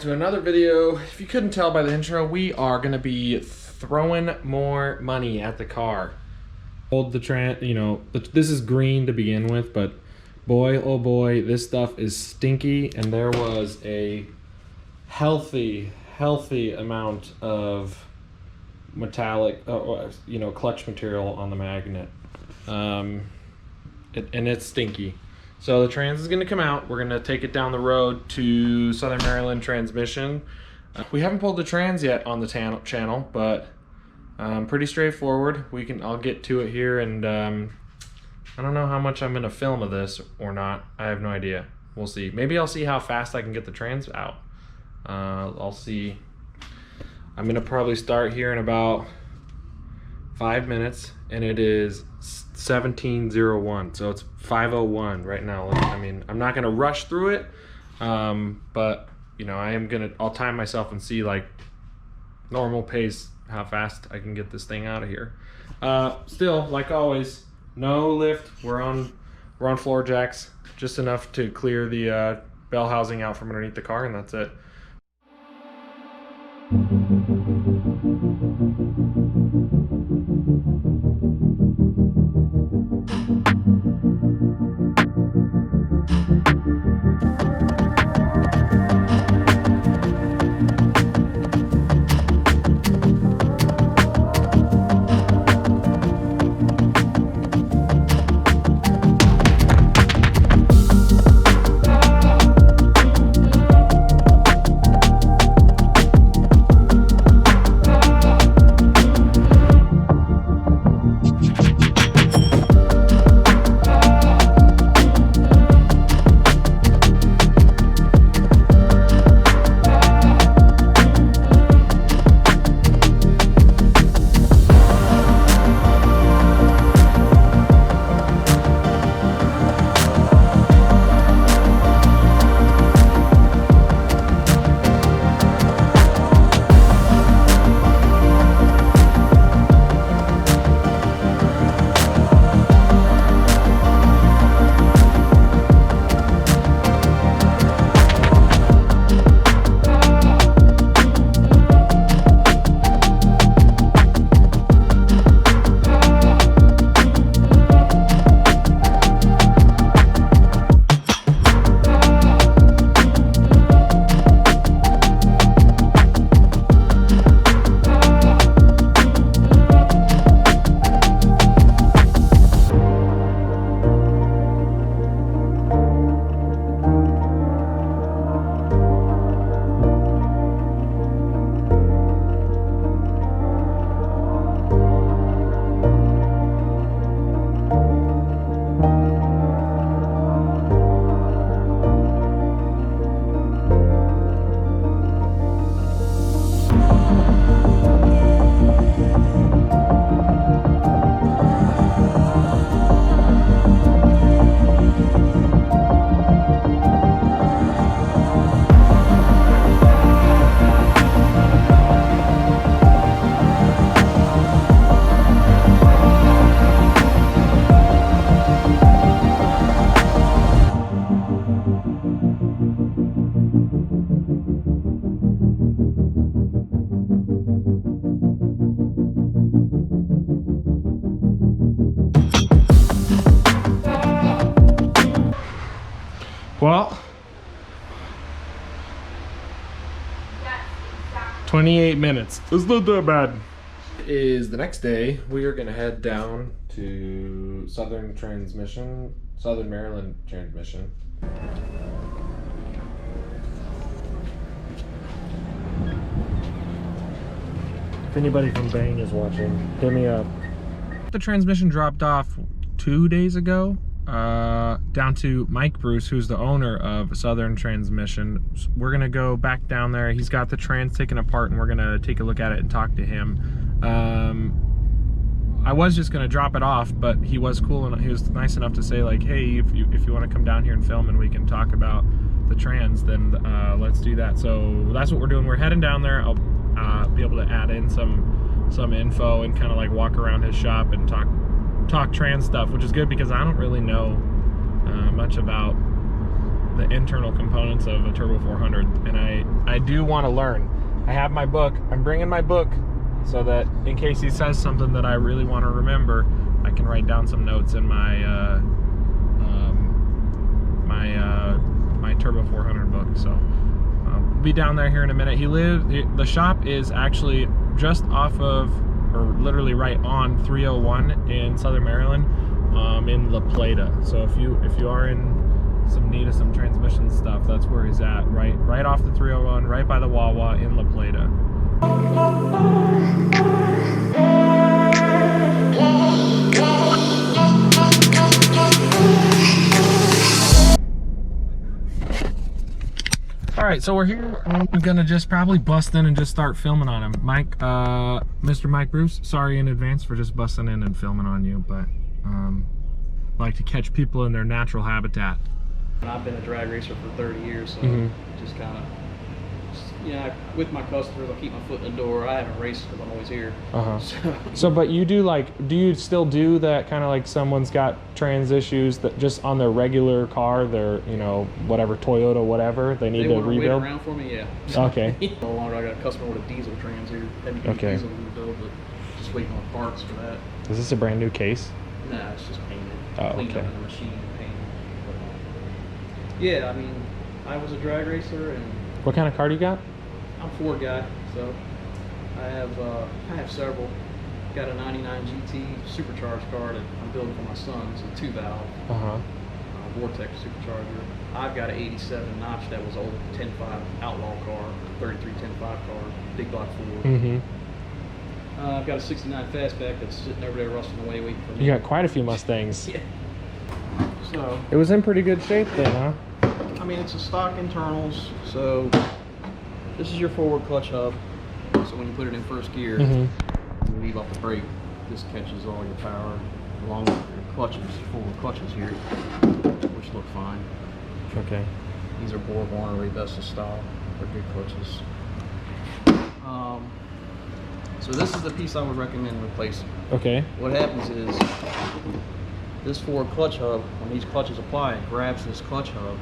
back to another video. If you couldn't tell by the intro, we are gonna be throwing more money at the car. Hold the you know, this is green to begin with, but boy, oh boy, this stuff is stinky, and there was a healthy amount of metallic, you know, clutch material on the magnet, and it's stinky. So the trans is going to come out. We're going to take it down the road to Southern Maryland Transmission. We haven't pulled the trans yet on the channel, but pretty straightforward. I'll get to it here, and I don't know how much I'm going to film of this or not. I have no idea. We'll see. Maybe I'll see how fast I can get the trans out. I'll see. I'm going to probably start here in about 5 minutes, and it is 17:01, so it's 5:01 right now. I mean, I'm not gonna rush through it, but you know, I'll time myself and see, like, normal pace, how fast I can get this thing out of here. Still, like always, no lift. We're on floor jacks, just enough to clear the bell housing out from underneath the car, and that's it. Well, 28 minutes. It's not that bad. Is the next day. We are gonna head down to Southern Maryland Transmission. If anybody from Bang is watching, hit me up. The transmission dropped off 2 days ago. Down to Mike Bruce, who's the owner of Southern Transmission. We're gonna go back down there. He's got the trans taken apart, and we're gonna take a look at it and talk to him. I was just gonna drop it off, but he was cool and he was nice enough to say, like, hey, if you want to come down here and film and we can talk about the trans, then let's do that. So that's what we're doing. We're heading down there. I'll be able to add in some info and kind of like walk around his shop and talk trans stuff, which is good because I don't really know much about the internal components of a Turbo 400, and I do want to learn. I have my book. I'm bringing my book so that in case he says something that I really want to remember, I can write down some notes in my my Turbo 400 book. So we'll be down there here in a minute. The shop is actually just off of, or literally right on 301 in Southern Maryland, in La Plata. So if you are in some need of some transmission stuff, that's where he's at, right off the 301, right by the Wawa in La Plata. All right, so we're here. I'm gonna just probably bust in and just start filming on him. Mike, Mr. Mike Bruce, sorry in advance for just busting in and filming on you, but like to catch people in their natural habitat. I've been a drag racer for 30 years, so just kind of, you know, with my customers, I keep my foot in the door. I haven't raced because I'm always here. So, but you do do you still do that kind of like someone's got trans issues that just on their regular car, their, you know, whatever, Toyota, whatever, they need to rebuild? Wait around for me, yeah. Okay. No longer, I got a customer with a diesel trans here. Okay. Diesel rebuild, but just waiting on parts for that. Is this a brand new case? Nah, it's just painted. Oh, Cleaned okay. up in the machine and painted. But, yeah, I mean, I was a drag racer, and What kind of car do you got? I'm a Ford guy, so I have several. Got a 99 GT supercharged car that I'm building for my son. It's a 2-valve Vortex supercharger. I've got an 87 notch that was old 10.5 Outlaw car, 33 10.5 car, big block Ford. I've got a 69 Fastback that's sitting over there rusting away waiting for me. You got quite a few Mustangs. Yeah. So it was in pretty good shape then, huh? I mean, it's a stock internals, so this is your forward clutch hub. So when you put it in first gear, you leave off the brake, this catches all your power along with your clutches, forward clutches here, which look fine. Okay. These are Borg Warner Best style. They're good clutches. So this is the piece I would recommend replacing. Okay. What happens is this forward clutch hub, when these clutches apply, it grabs this clutch hub,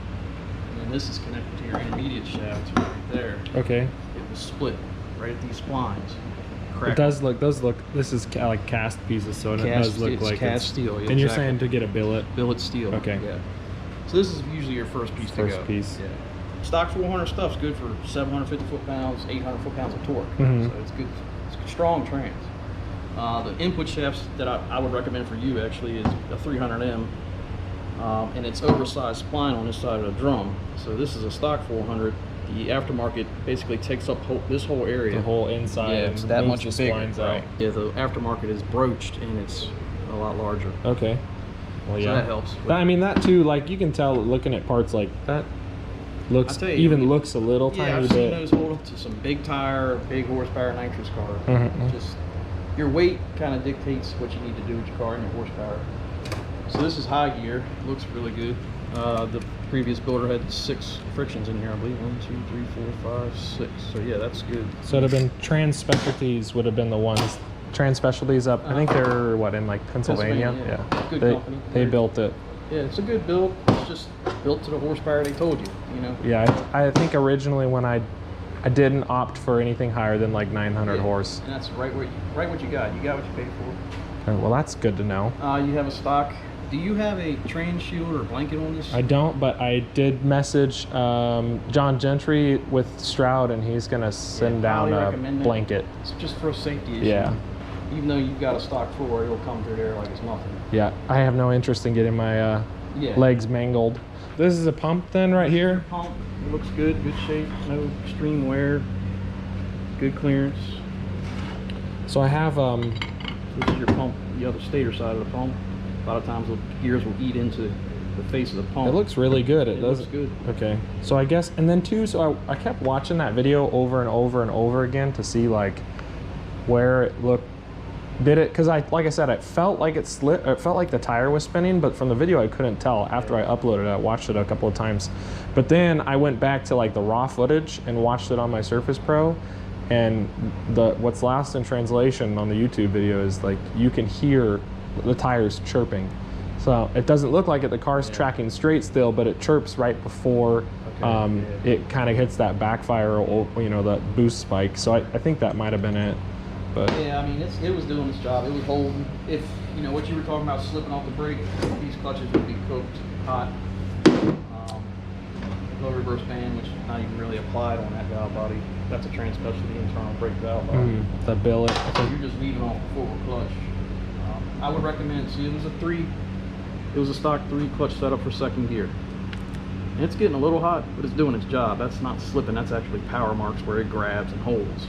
and then this is connected to your intermediate shaft right there. Okay. It will split right at these splines. It does look, this is like cast pieces, so it does look like cast steel. Yeah, and you're saying to get a billet? Billet steel. Okay. Yeah. So this is usually your first piece to go. First piece. Yeah. Stock 400 stuff's good for 750 foot-pounds, 800 foot-pounds of torque. So it's good. It's strong trans. The input shafts that I would recommend for you actually is a 300M, and it's oversized spline on this side of the drum. So this is a stock 400. The aftermarket basically takes up this whole area. The whole inside. Yeah, it's that much bigger. Splines right. out. Yeah, the aftermarket is broached and it's a lot larger. Okay. Well, So yeah. that helps. I mean, that too, like you can tell looking at parts like that, looks looks a little tiny I've bit. seen those hold up to some big tire, big horsepower nitrous car. Just your weight kind of dictates what you need to do with your car and your horsepower. So this is high gear. Looks really good. The previous builder had 6 frictions in here, I believe. 1, 2, 3, 4, 5, 6. So yeah, that's good. So it'd have been Trans Specialties would have been the ones. Trans Specialties up. I think they're what, in like Pennsylvania. Yeah. Good company. They built it. Yeah, it's a good build. It's just built to the horsepower they told you. You know. Yeah, I think originally when I didn't opt for anything higher than like 900 horse. And that's right what you got. You got what you paid for. Well, that's good to know. You have a stock. Do you have a trans shield or blanket on this? I don't, but I did message John Gentry with Stroud, and he's gonna send down a blanket. It's just for a safety issue. Yeah. Even though you've got a stock floor, it'll come through there like it's nothing. Yeah, I have no interest in getting my legs mangled. This is a pump then right here? Pump. It looks good, good shape, no extreme wear, good clearance. So I have This is your pump, the other stator side of the pump. A lot of times the gears will eat into the face of the pump. It looks really good. It does. Looks good. Okay. So I guess, and then too, so I kept watching that video over and over and over again to see like where it looked. Did it? Because like I said, it felt like it slid. It felt like the tire was spinning, but from the video I couldn't tell. After I uploaded it, I watched it a couple of times, but then I went back to like the raw footage and watched it on my Surface Pro, and what's lost in translation on the YouTube video is like you can hear the tires chirping, So it doesn't look like it. The car's tracking straight still, but it chirps right before it kind of hits that backfire, or, you know, that boost spike. So I think that might have been it. But yeah, I mean, it was doing its job. It was holding. If, you know, what you were talking about slipping off the brake, these clutches would be cooked hot. Low reverse band, which is not even really applied on that valve body. That's a trans specialty internal brake valve body. The billet. So you're just leaving off the forward clutch. I would recommend, see, it was a stock 3 clutch setup for second gear. And it's getting a little hot, but it's doing its job. That's not slipping, that's actually power marks where it grabs and holds.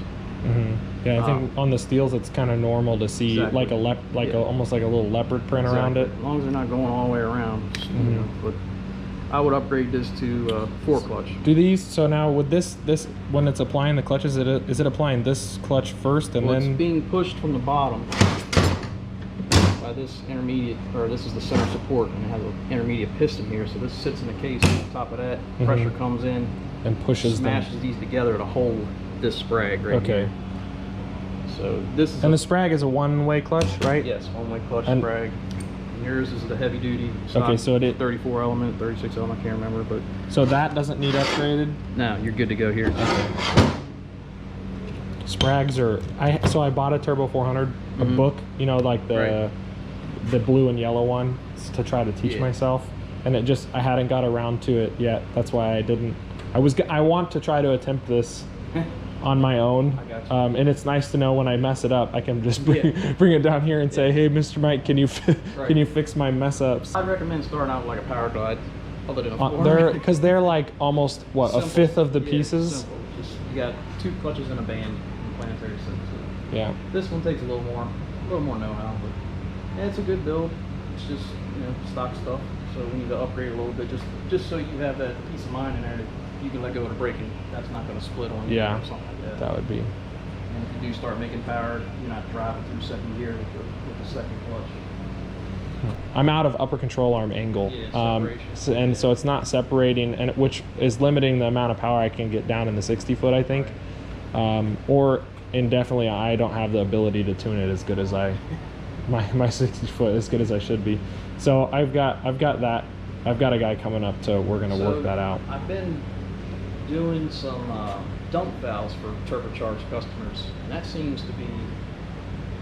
Yeah, I think on the steels it's kind of normal to see like almost like a little leopard print around it. As long as they're not going all the way around. You know, but I would upgrade this to 4 clutch. Do these, so now with this when it's applying the clutches, is it applying this clutch first and then? It's being pushed from the bottom by this intermediate, or this is the center support, and it has an intermediate piston here, so this sits in the case. On top of that, pressure comes in and pushes smashes these together to hold this sprag right here. So this is the sprag is a one-way clutch, right? Yes, one-way clutch sprag. Yours is the heavy duty. Okay, so it 34 element, 36 element, I can't remember, but so that doesn't need upgraded. No, you're good to go here. Okay. Sprags are so I bought a Turbo 400 a book, you know, like the blue and yellow one, to try to teach myself, and I hadn't got around to it yet. That's why I didn't. I want to try to attempt this on my own. I got you. And it's nice to know when I mess it up, I can just bring it down here and say, hey, Mr. Mike, can you fix my mess ups? I'd recommend starting out with like a power glide, other than a 400. Because they're like almost what, simple, a fifth of the pieces. Simple. Just, you got 2 clutches and a band and planetary system. Yeah. This one takes a little more know-how, but yeah, it's a good build. It's just, you know, stock stuff. So we need to upgrade a little bit, just so you have that peace of mind in there that you can let go of the braking. That's not going to split on you or something like that. That would be. And if you do start making power, you're not driving through second gear with the second clutch. I'm out of upper control arm angle, and so it's not separating, and which is limiting the amount of power I can get down in the 60 foot, I think. Or indefinitely, I don't have the ability to tune it as good as my 60 foot as good as I should be. So I've got that. I've got a guy coming up we're gonna work that out. I've been doing some dump valves for turbocharged customers, and that seems to be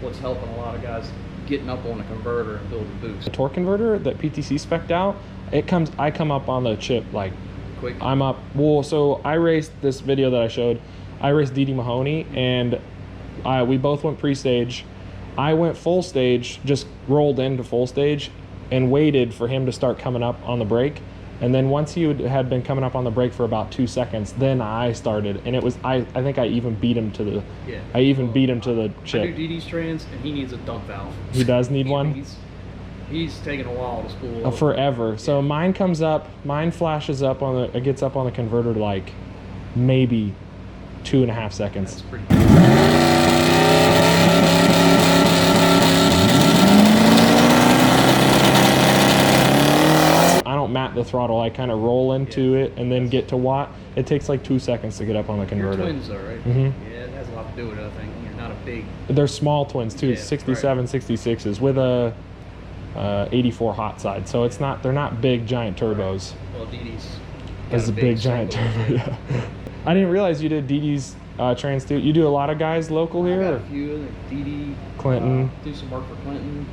what's helping a lot of guys getting up on the converter and building boost. The torque converter that PTC spec'd out, I come up on the chip like quick. I'm up. Well, so I raced this video that I showed. I raced Dee Mahoney, and we both went pre-stage. I went full stage, just rolled into full stage, and waited for him to start coming up on the brake. And then once he had been coming up on the brake for about 2 seconds, then I started, and it was I think I even beat him to the beat him to the chip. I do DD's trans, and he needs a dump valve. He does need one. He's taking a while to spool. Forever. So mine comes up, mine flashes up it gets up on the converter like maybe 2.5 seconds. That's pretty. I don't mat the throttle. I kind of roll into it and then get to watt. It takes like 2 seconds to get up on the converter. You're twins though, right? Yeah, it has a lot to do with it, I think. You're not a big... They're small twins too, 67, 66s with a 84 hot side. So it's not, they're not big giant turbos. Well, DD's is a big giant turbo. Yeah. I didn't realize you did DD's trans too. You do a lot of guys local here? I got a few, like DD, Clinton. Do some work for Clinton.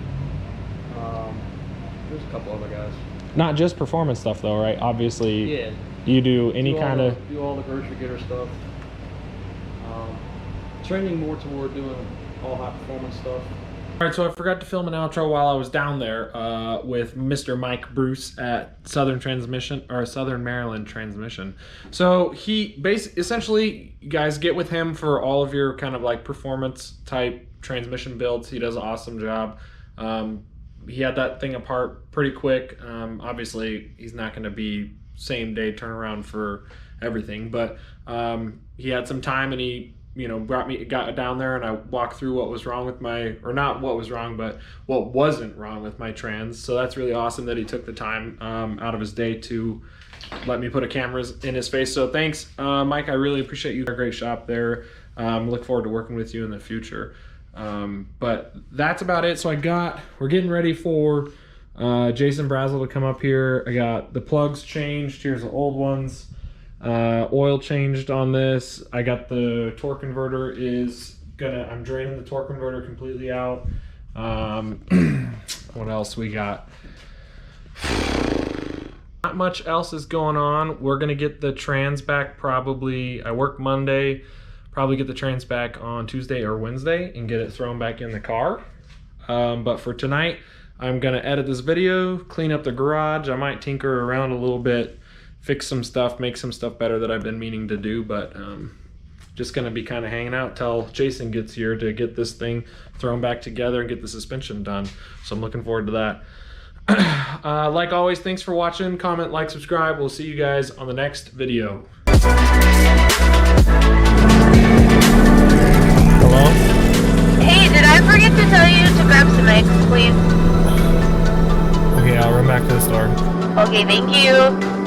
There's a couple other guys. Not just performance stuff though, right? Obviously, yeah. You do any kind of... Do all the grocery getter stuff. Trending more toward doing all high performance stuff. All right, so I forgot to film an outro while I was down there with Mr. Mike Bruce at Southern Maryland Transmission. So he essentially, you guys get with him for all of your kind of like performance type transmission builds. He does an awesome job. He had that thing apart pretty quick. Obviously, he's not going to be same day turnaround for everything, but he had some time, and he got down there, and I walked through what was wrong with not what was wrong, but what wasn't wrong with my trans. So that's really awesome that he took the time out of his day to let me put a camera in his face. So thanks, Mike. I really appreciate you. A great shop there. Look forward to working with you in the future. But that's about it. So we're getting ready for Jason Brazzel to come up here. I got the plugs changed. Here's the old ones. Oil changed on this. I got the torque converter I'm draining the torque converter completely out. What else we got? Not much else is going on. We're gonna get the trans back probably. I work Monday. Probably get the trans back on Tuesday or Wednesday and get it thrown back in the car. But for tonight, I'm gonna edit this video, clean up the garage. I might tinker around a little bit, fix some stuff, make some stuff better that I've been meaning to do, but just gonna be kind of hanging out till Jason gets here to get this thing thrown back together and get the suspension done. So I'm looking forward to that. Like always, thanks for watching. Comment, like, subscribe. We'll see you guys on the next video. Hello? Hey, did I forget to tell you to grab some eggs, please? Okay, I'll run back to the store. Okay, thank you.